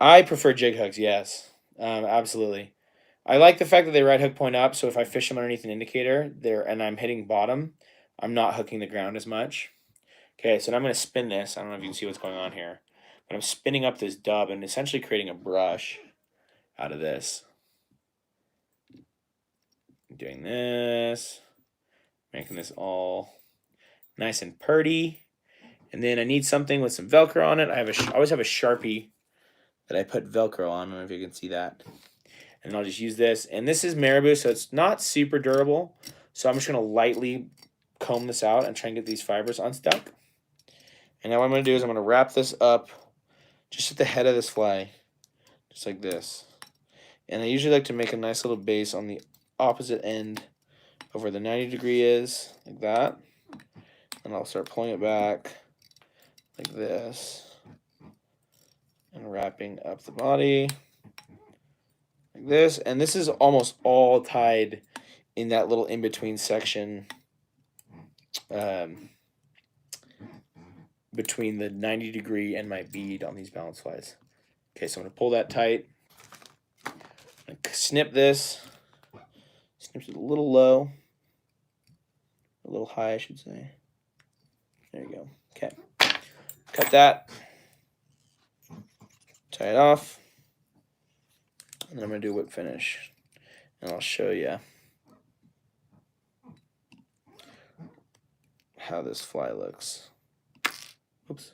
I prefer jig hooks, yes. Absolutely. I like the fact that they right hook point up, so if I fish them underneath an indicator and I'm hitting bottom, I'm not hooking the ground as much. Okay, so now I'm going to spin this. I don't know if you can see what's going on here, but I'm spinning up this dub and essentially creating a brush out of this. I'm doing this, making this all nice and purty. And then I need something with some Velcro on it. I always have a Sharpie that I put Velcro on. I don't know if you can see that. And I'll just use this. And this is marabou, so it's not super durable. So I'm just going to lightly comb this out and try and get these fibers unstuck. And now what I'm going to do is I'm going to wrap this up just at the head of this fly, just like this. And I usually like to make a nice little base on the opposite end of where the 90-degree is, like that. And I'll start pulling it back like this and wrapping up the body like this. And this is almost all tied in that little in-between section between the 90-degree and my bead on these balance flies. Okay, so I'm going to pull that tight. I'm going to snip this. Snips it a little low. A little high, I should say. There you go. Okay. Cut that. Tie it off. And then I'm going to do a whip finish. And I'll show you how this fly looks. Oops.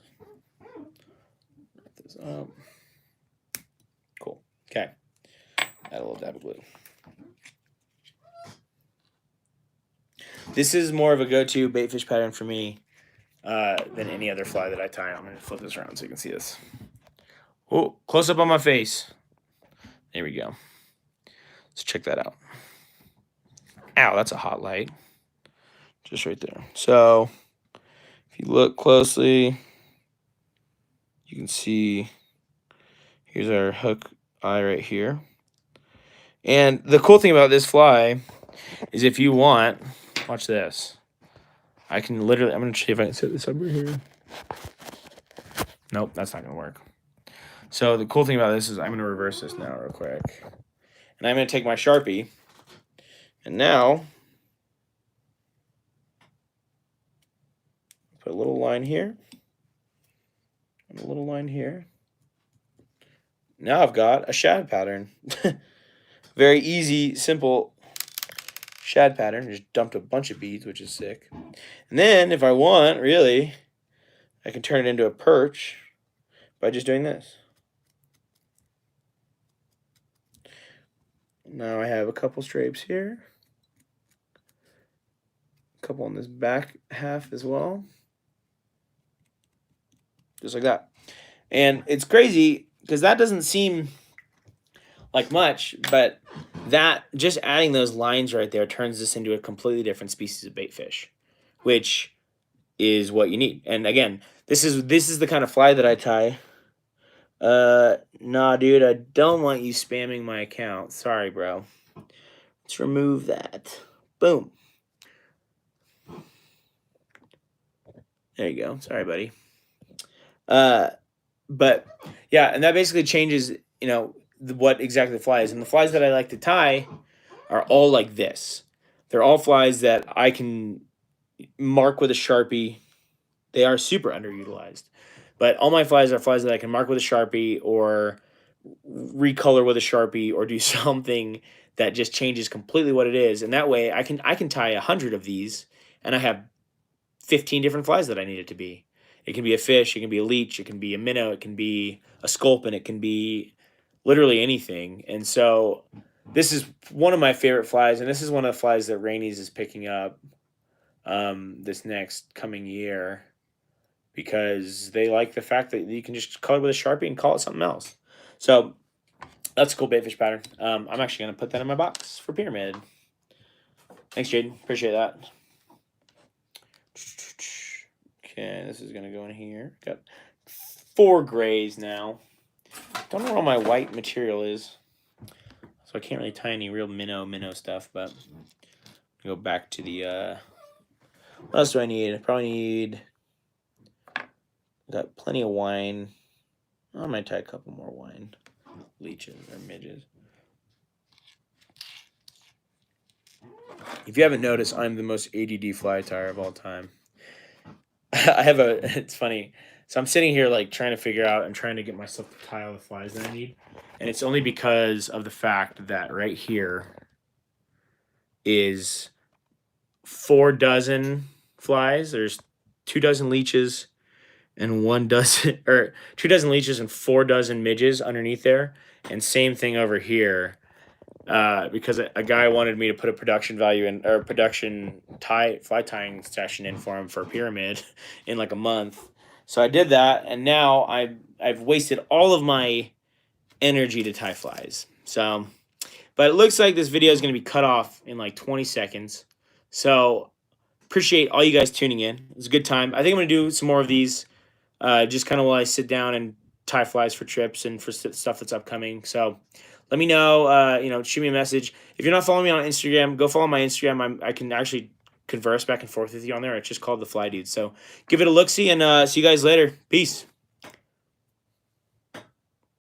Wrap this up. Add a little dab of glue. This is more of a go-to baitfish pattern for me than any other fly that I tie. I'm going to flip this around so you can see this. Oh, close up on my face. There we go. Let's check that out. Ow, that's a hot light. Just right there. So if you look closely, you can see here's our hook eye right here. And the cool thing about this fly is if you want, watch this. I can literally, I'm going to see if I can set this over here. Nope, that's not going to work. So the cool thing about this is I'm going to reverse this now real quick. And I'm going to take my Sharpie. And now, put a little line here. And a little line here. Now I've got a shad pattern. Very easy, simple shad pattern. Just dumped a bunch of beads, which is sick. And then, if I want, really, I can turn it into a perch by just doing this. Now I have a couple strapes here. A couple on this back half as well. Just like that. And it's crazy because that doesn't seem like much, but that just adding those lines right there turns this into a completely different species of baitfish, which is what you need. And again, this is the kind of fly that I tie. Nah, dude, I don't want you spamming my account. Sorry, bro. Let's remove that. Boom. There you go. Sorry, buddy. But yeah, and that basically changes, you know, what exactly the fly is. And the flies that I like to tie are all like this. They're all flies that I can mark with a Sharpie. They are super underutilized. But all my flies are flies that I can mark with a Sharpie or recolor with a Sharpie or do something that just changes completely what it is. And that way I can tie 100 of these and I have 15 different flies that I need it to be. It can be a fish, it can be a leech, it can be a minnow, it can be a sculpin, it can be literally anything. And so this is one of my favorite flies, and this is one of the flies that Rainey's is picking up this next coming year because they like the fact that you can just color with a Sharpie and call it something else. So that's a cool baitfish pattern. I'm actually going to put that in my box for Pyramid. Thanks, Jaden. Appreciate that. Okay, this is going to go in here. Got 4 grays now. Don't know where all my white material is, so I can't really tie any real minnow stuff, but go back to the, what else do I need? I probably need, got plenty of wine. I might tie a couple more wine leeches or midges. If you haven't noticed, I'm the most ADD fly tire of all time. I have it's funny. So I'm sitting here like trying to figure out and trying to get myself to tie all the flies that I need. And it's only because of the fact that right here is 4 dozen flies. There's 2 dozen leeches and 1 dozen, or 2 dozen leeches and 4 dozen midges underneath there. And same thing over here. Because a guy wanted me to put a production value in, or production fly tying session in for him for a Pyramid in like a month. So I did that, and now I've wasted all of my energy to tie flies. So, but it looks like this video is going to be cut off in like 20 seconds. So appreciate all you guys tuning in. It was a good time. I think I'm going to do some more of these, just kind of while I sit down and tie flies for trips and for stuff that's upcoming. So let me know, you know, shoot me a message. If you're not following me on Instagram, go follow my Instagram. I can actually converse back and forth with you on there. It's just called the Fly Dudes. So give it a look-see, and see you guys later. Peace.